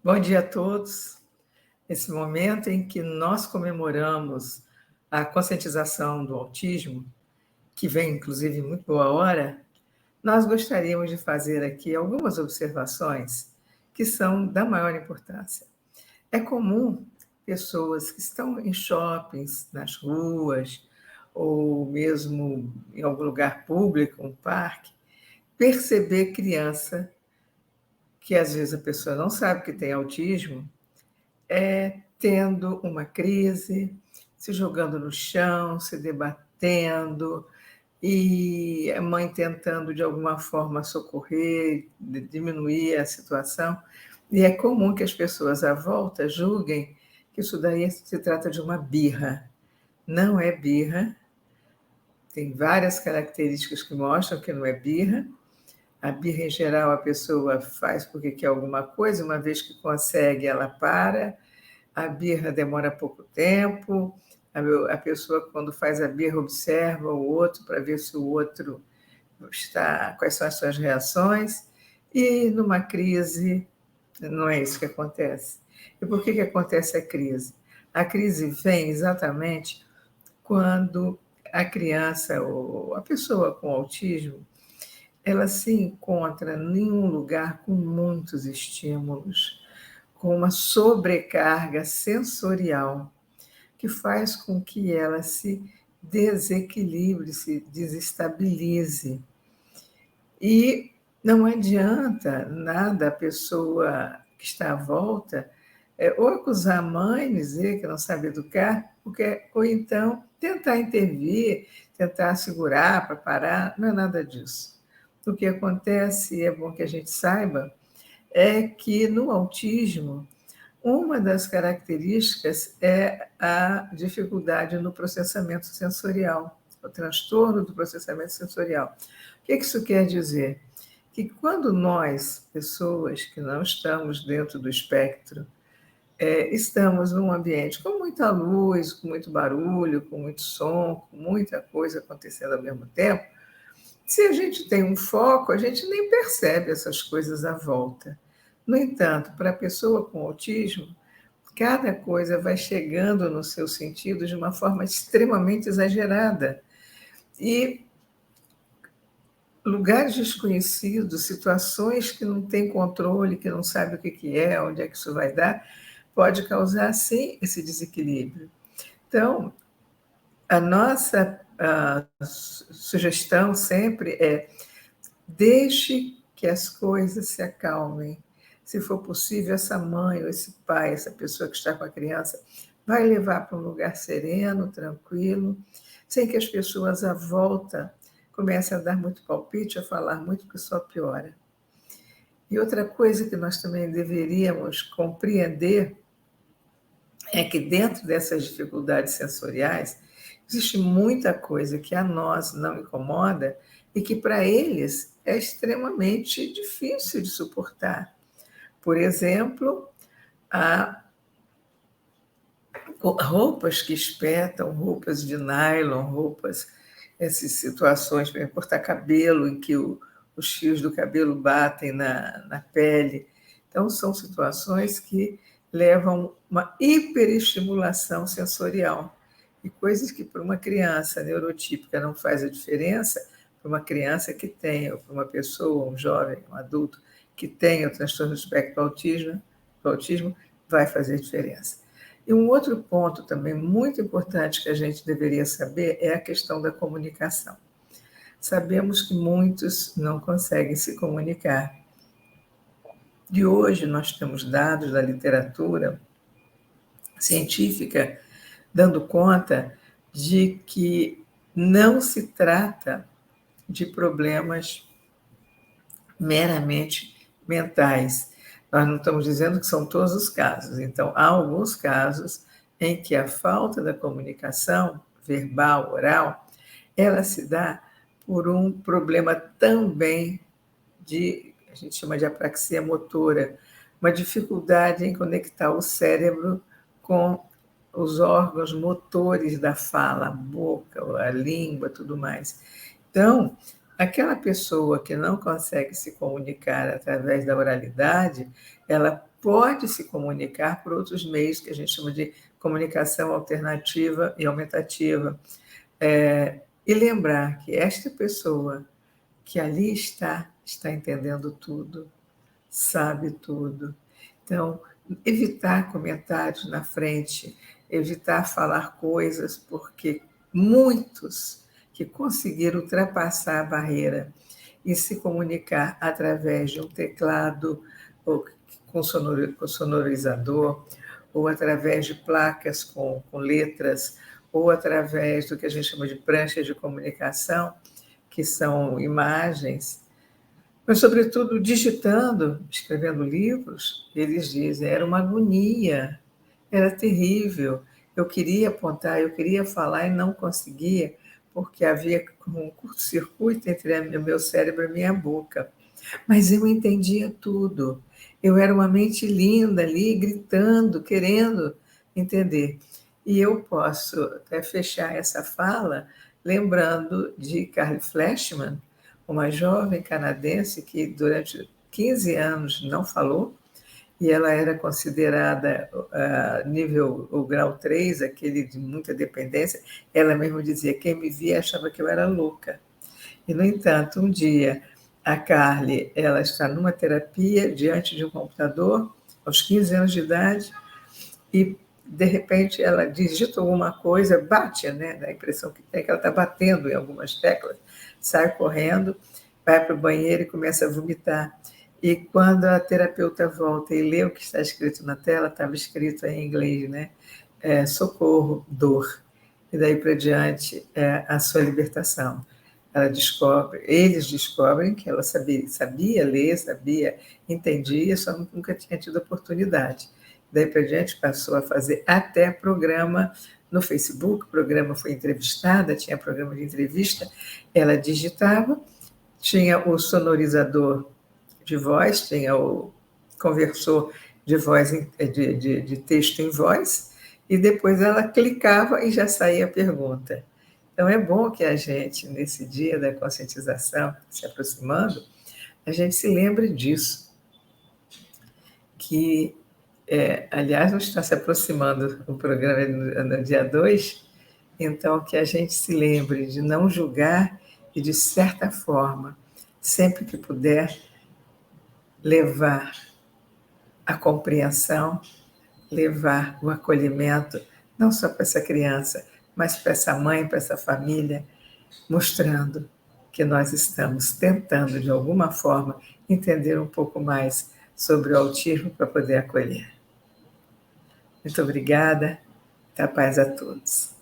Bom dia a todos. Nesse momento em que nós comemoramos a conscientização do autismo, que vem inclusive em muito boa hora, nós gostaríamos de fazer aqui algumas observações que são da maior importância. É comum pessoas que estão em shoppings, nas ruas, ou mesmo em algum lugar público, um parque, perceber criança que às vezes a pessoa não sabe que tem autismo, tendo uma crise, se jogando no chão, se debatendo, e a mãe tentando de alguma forma socorrer, diminuir a situação. E é comum que as pessoas à volta julguem que isso daí se trata de uma birra. Não é birra, tem várias características que mostram que não é birra. A birra, em geral, a pessoa faz porque quer alguma coisa, uma vez que consegue, ela para. A birra demora pouco tempo, a pessoa, quando faz a birra, observa o outro para ver se o outro está, quais são as suas reações, e numa crise não é isso que acontece. E por que acontece a crise? A crise vem exatamente quando a criança ou a pessoa com autismo ela se encontra em um lugar com muitos estímulos, com uma sobrecarga sensorial, que faz com que ela se desequilibre, se desestabilize. E não adianta nada a pessoa que está à volta ou acusar a mãe, dizer que não sabe educar, ou então tentar intervir, tentar segurar para parar, não é nada disso. O que acontece, e é bom que a gente saiba, é que no autismo, uma das características é a dificuldade no processamento sensorial, o transtorno do processamento sensorial. O que isso quer dizer? Que quando nós, pessoas que não estamos dentro do espectro, estamos num ambiente com muita luz, com muito barulho, com muito som, com muita coisa acontecendo ao mesmo tempo, se a gente tem um foco, a gente nem percebe essas coisas à volta. No entanto, para a pessoa com autismo, cada coisa vai chegando no seu sentido de uma forma extremamente exagerada. E lugares desconhecidos, situações que não tem controle, que não sabe o que é, onde é que isso vai dar, pode causar, sim, esse desequilíbrio. Então, a nossa sugestão sempre é: deixe que as coisas se acalmem. Se for possível, essa mãe ou esse pai, essa pessoa que está com a criança, vai levar para um lugar sereno, tranquilo, sem que as pessoas à volta comecem a dar muito palpite, a falar muito, porque só piora. E outra coisa que nós também deveríamos compreender é que dentro dessas dificuldades sensoriais, existe muita coisa que a nós não incomoda e que para eles é extremamente difícil de suportar. Por exemplo, há roupas que espetam, roupas de nylon, essas situações, para cortar cabelo, em que os fios do cabelo batem na pele. Então, são situações que levam uma hiperestimulação sensorial. E coisas que para uma criança neurotípica não faz a diferença, para uma criança que tem, ou para uma pessoa, um jovem, um adulto, que tem o transtorno do espectro do autismo, vai fazer diferença. E um outro ponto também muito importante que a gente deveria saber é a questão da comunicação. Sabemos que muitos não conseguem se comunicar. E hoje nós temos dados da literatura científica dando conta de que não se trata de problemas meramente mentais. Nós não estamos dizendo que são todos os casos. Então, há alguns casos em que a falta da comunicação verbal, oral, ela se dá por um problema também a gente chama de apraxia motora, uma dificuldade em conectar o cérebro com os órgãos motores da fala, a boca, a língua, tudo mais. Então, aquela pessoa que não consegue se comunicar através da oralidade, ela pode se comunicar por outros meios que a gente chama de comunicação alternativa e aumentativa. E lembrar que esta pessoa que ali está entendendo tudo, sabe tudo. Então, evitar comentários na frente, evitar falar coisas, porque muitos que conseguiram ultrapassar a barreira e se comunicar através de um teclado ou com sonorizador, ou através de placas com letras, ou através do que a gente chama de pranchas de comunicação, que são imagens, mas, sobretudo, digitando, escrevendo livros, eles dizem, era uma agonia, era terrível. Eu queria apontar, eu queria falar e não conseguia, porque havia um curto-circuito entre o meu cérebro e a minha boca. Mas eu entendia tudo. Eu era uma mente linda ali, gritando, querendo entender. E eu posso até fechar essa fala lembrando de Carly Fleshman, uma jovem canadense que durante 15 anos não falou, e ela era considerada nível, o grau 3, aquele de muita dependência. Ela mesma dizia, quem me via achava que eu era louca. E, no entanto, um dia, a Carly, ela está numa terapia diante de um computador, aos 15 anos de idade, e, de repente, ela digita alguma coisa, bate, né? Dá a impressão que tem que ela está batendo em algumas teclas, sai correndo, vai para o banheiro e começa a vomitar. E quando a terapeuta volta e lê o que está escrito na tela, estava escrito em inglês, né? Socorro, dor. E daí para diante, a sua libertação. Eles descobrem que ela sabia ler, entendia, só nunca tinha tido oportunidade. Daí para diante passou a fazer até programa no Facebook, o programa foi entrevistada, tinha programa de entrevista, ela digitava, tinha o sonorizador de voz, tinha o conversor de voz, de texto em voz, e depois ela clicava e já saía a pergunta. Então, é bom que a gente, nesse dia da conscientização, se aproximando, a gente se lembre disso, que, aliás, não está se aproximando o programa no dia 2, então que a gente se lembre de não julgar e, de certa forma, sempre que puder, levar a compreensão, levar o acolhimento, não só para essa criança, mas para essa mãe, para essa família, mostrando que nós estamos tentando, de alguma forma, entender um pouco mais sobre o autismo para poder acolher. Muito obrigada, muita paz a todos.